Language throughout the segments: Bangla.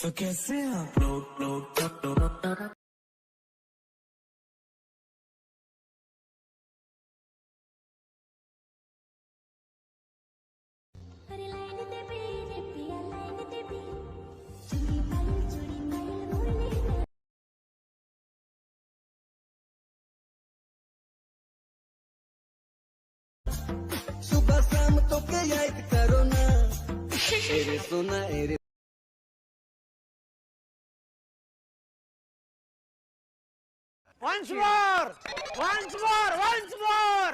तो कैसे आप लोग सुबह शाम तो के याद करो ना एरे सोना array Once more! Once more! Once more!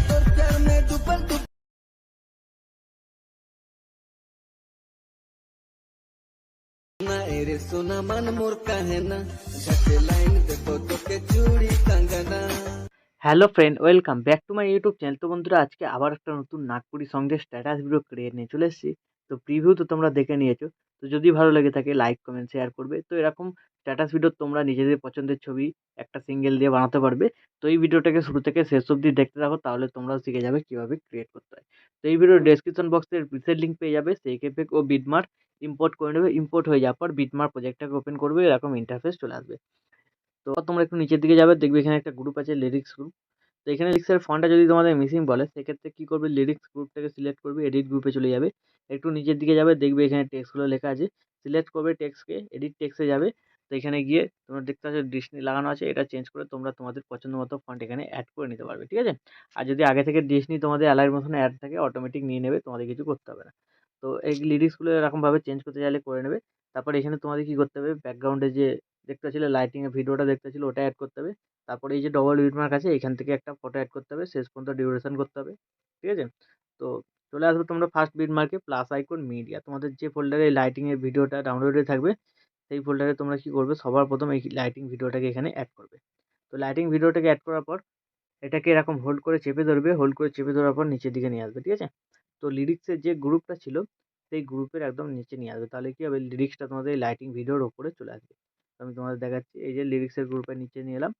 तोर प्यार में डूबल डूब ना एरे सोना मन मोर काहे ना झटे लाइन देखो तो के चूड़ी Kangana. Hello friend, welcome back to my YouTube channel. তো বন্ধুরা, আজকে আবার একটা নতুন নাগপুরি সঙ্গের স্ট্যাটাস ভিডিও ক্রিয়েট নিয়ে চলে এসেছি। তো প্রিভিউ তো তোমরা দেখে নিয়েছো। তো যদি ভালো লেগে থাকে লাইক কমেন্ট শেয়ার করবে। তো এরকম স্ট্যাটাস ভিডিও তোমরা নিজেদের পছন্দের ছবি একটা সিঙ্গেল দিয়ে বানাতে পারবে। তো এই ভিডিওটাকে শুরু থেকে শেষ অবধি দেখতে থাকো, তাহলে তোমরাও শিখে যাবে কীভাবে ক্রিয়েট করতে হয়। তো এই ভিডিওর ডেসক্রিপশন বক্সে প্রিসেট লিঙ্ক পেয়ে যাবে, সেই কেপেক ও বিটমার্ক ইম্পোর্ট করে নেবে। ইম্পোর্ট হয়ে যাওয়ার পর বিটমার্ক প্রজেক্টটাকে ওপেন করবে, এরকম ইন্টারফেস চলে আসবে। তো তোমরা একটু নিচের দিকে যাবে, দেখবে এখানে একটা গ্রুপ আছে, লিরিক্স গ্রুপ। তো এখানে লিরিক্সের ফন্টটা যদি তোমাদের মিসিং বলে, সেক্ষেত্রে কী করবে, লিরিক্স গ্রুপটাকে সিলেক্ট করবে, এডিট গ্রুপে চলে যাবে। একটু নিচের দিকে যাবে, দেখবে এখানে টেক্সটগুলো লেখা আছে, সিলেক্ট করবে টেক্সটকে, এডিট টেক্সটে যাবে। তো এখানে গিয়ে তোমরা দেখতে পাচ্ছ ডিসনি লাগানো আছে, এটা চেঞ্জ করে তোমরা তোমাদের পছন্দ মতো ফন্ট এখানে অ্যাড করে নিতে পারবে, ঠিক আছে। আর যদি আগে থেকে ডিসনি তোমাদের অ্যালাইয়ের মতন অ্যাড থাকে, অটোমেটিক নিয়ে নেবে, তোমাদের কিছু করতে হবে না। তো এই লিরিক্সগুলো এরকমভাবে চেঞ্জ করতে চাইলে করে নেবে। তারপর এখানে তোমাদের কী করতে হবে, ব্যাকগ্রাউন্ডে যে দেখতে পাচ্ছিলে লাইটিংয়ের ভিডিওটা দেখতে পাচ্ছিলে, ওটা অ্যাড করতে হবে। তারপরে এই যে ডবল বিটমার্ক আছে, এখান থেকে একটা ফটো অ্যাড করতে হবে, শেষ পর্যন্ত ডিউরেশন করতে হবে, ঠিক আছে। তো চলে আসবে তোমরা ফার্স্ট বিটমার্কে, প্লাস আইকন মিডিয়া, তোমাদের যে ফোল্ডারে লাইটিংয়ের ভিডিওটা ডাউনলোডে থাকবে, সেই ফোল্ডারে তোমরা কী করবে, সবার প্রথম এই লাইটিং ভিডিওটাকে এখানে অ্যাড করবে। তো লাইটিং ভিডিওটাকে অ্যাড করার পর এটাকে এরকম হোল্ড করে চেপে ধরবে, হোল্ড করে চেপে ধরার পর নিচের দিকে নিয়ে আসবে, ঠিক আছে। তো লিরিক্সের যে গ্রুপটা ছিল, সেই গ্রুপের একদম নিচে নিয়ে আসবে, তাহলে কী হবে, লিরিক্সটা তোমাদের এই লাইটিং ভিডিওর ওপরে চলে আসবে। তো আমি তোমাদের দেখাচ্ছি, এই যে লিরিক্সের গ্রুপের নিচে নিয়ে এলাম,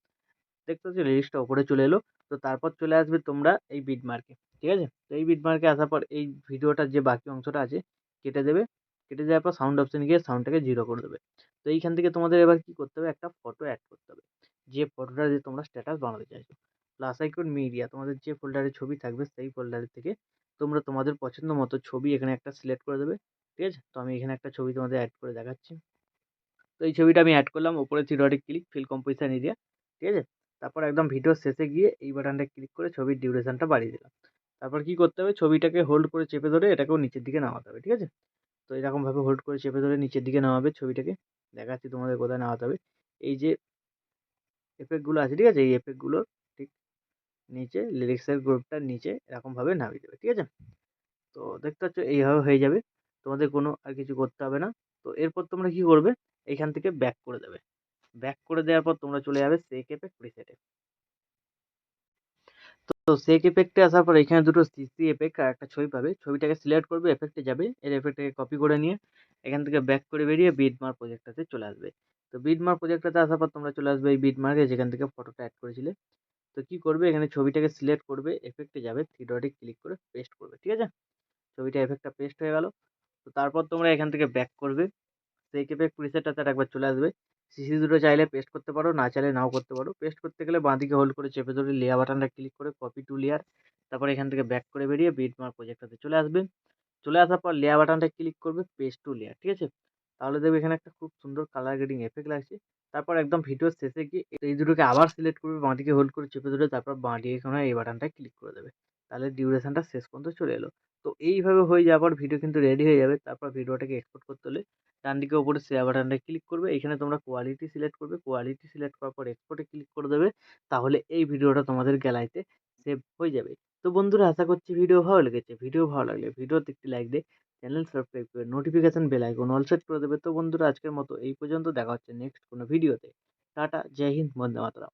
দেখতে পাচ্ছ লিরিক্সটা ওপরে চলে এলো। তো তারপর চলে আসবে তোমরা এই বিটমার্কে, ঠিক আছে। তো এই বিটমার্কে আসার পর এই ভিডিওটার যে বাকি অংশটা আছে কেটে দেবে, কেটে দেওয়ার পর সাউন্ড অপশনে গিয়ে সাউন্ডটাকে 0 করে দেবে। তো এইখান থেকে তোমাদের এবার কী করতে হবে, একটা ফটো অ্যাড করতে হবে, যে ফটোটা দিয়ে তোমরা স্ট্যাটাস বানাতে চাইছো। প্লাস আইকন মিডিয়া, তোমাদের যে ফোল্ডারে ছবি থাকবে, সেই ফোল্ডারের থেকে তোমরা তোমাদের পছন্দ মতো ছবি এখানে একটা সিলেক্ট করে দেবে, ঠিক আছে। তো আমি এখানে একটা ছবি তোমাদের অ্যাড করে দেখাচ্ছি। তো এই ছবিটা আমি অ্যাড করলাম, উপরে থ্রি ডটে ক্লিক, ফিল কম্পোজিশন এরিয়া, ঠিক আছে। তারপর একদম ভিডিওর শেষে গিয়ে এই বাটনটা ক্লিক করে ছবির ডিউরেশনটা বাড়িয়ে দিলাম। তারপর কি করতে হবে, ছবিটাকে হোল্ড করে চেপে ধরে এটাকেও নিচের দিকে নামাতে হবে, ঠিক আছে। তো এরকমভাবে হোল্ড করে চেপে ধরে নিচের দিকে নামাবে ছবিটাকে, দেখাচ্ছি তোমাদের কোথায় নামাতে হবে। এই যে এফেক্টগুলো আছে, ঠিক আছে, এই এফেক্টগুলো ঠিক নিচে লিরিক্সের গ্রুপটার নিচে এরকমভাবে নামিয়ে দেবে, ঠিক আছে। তো দেখতে পাচ্ছ এইভাবে হয়ে যাবে, তোমাদের কোনো আর কিছু করতে হবে না। তো এরপর তোমরা কি করবে, এইখান থেকে ব্যাক করে দেবে। ব্যাক করে দেওয়ার পর তোমরা চলে যাবে সেক এফেক্ট প্রিসেটে। তো সেক এফেক্টে আসার পর এখানে দুটো সিসি এফেক্ট আর একটা ছবি পাবে, ছবিটাকে সিলেক্ট করবে, এফেক্টে যাবে, এর এফেক্টটাকে কপি করে নিয়ে এখান থেকে ব্যাক করে বেরিয়ে বিটমার্ক প্রজেক্টটাতে চলে আসবে। তো বিটমার্ক প্রজেক্টটাতে আসার পর তোমরা চলে আসবে এই বিটমার্কে, যেখান থেকে ফটোটা অ্যাড করেছিলে। তো কি করবে, এখানে ছবিটাকে সিলেক্ট করবে, এফেক্টে যাবে, থ্রি ডটে ক্লিক করে পেস্ট করবে, ঠিক আছে। ছবিটা এফেক্টটা পেস্ট হয়ে গেল। তো তারপর তোমরা এখান থেকে ব্যাক করবে, সেই এফেক্ট প্রিসেটটাতে একবার চলে আসবে। সিসি দুটো চাইলে পেস্ট করতে পারো, না চাইলে নাও করতে পারো। পেস্ট করতে গেলে বাঁদিকে হোল্ড করে চেপে ধরে লেয়ার বাটনটা ক্লিক করে কপি টু লেয়ার, তারপর এখান থেকে ব্যাক করে বেরিয়ে বিটমার্ক প্রজেক্টটাতে চলে আসবে। চলে আসার পর লেয়ার বাটনটা ক্লিক করবে, পেস্ট টু লেয়ার, ঠিক আছে। তাহলে দেখবে এখানে একটা খুব সুন্দর কালার গ্রেডিং এফেক্ট লাগছে। তারপর একদম ভিডিওর শেষে গিয়ে এই দুটোকে আবার সিলেক্ট করবে, বাঁদিকে হোল্ড করে চেপে ধরে, তারপর বাঁদিকে এখানে এই বাটনটা ক্লিক করে দেবে, তাহলে ডিউরেশনটা শেষ পর্যন্ত চলে এলো। তো এইভাবে হয়ে যাওয়ার পর ভিডিও কিন্তু রেডি হয়ে যাবে। তারপর ভিডিওটাকে এক্সপোর্ট করতে হলে ডান দিকে উপরে শেয়ার বাটনটা ক্লিক করবে, এখানে তোমরা কোয়ালিটি সিলেক্ট করবে, কোয়ালিটি সিলেক্ট করার পর এক্সপোর্টে ক্লিক করে দেবে, তাহলে এই ভিডিওটা তোমাদের গ্যালারিতে সেভ হয়ে যাবে। তো বন্ধুরা, আশা করছি ভিডিও ভালো লেগেছে। ভিডিও ভালো লাগলে ভিডিওতে একটি লাইক দিয়ে চ্যানেল সাবস্ক্রাইব করে notification bell icon all set করে দেবে। তো বন্ধুরা, আজকের মতো এই পর্যন্ত, দেখা হচ্ছে নেক্সট কোনো ভিডিওতে। টাটা, জয় হিন্দ, বন্দে মাতরম।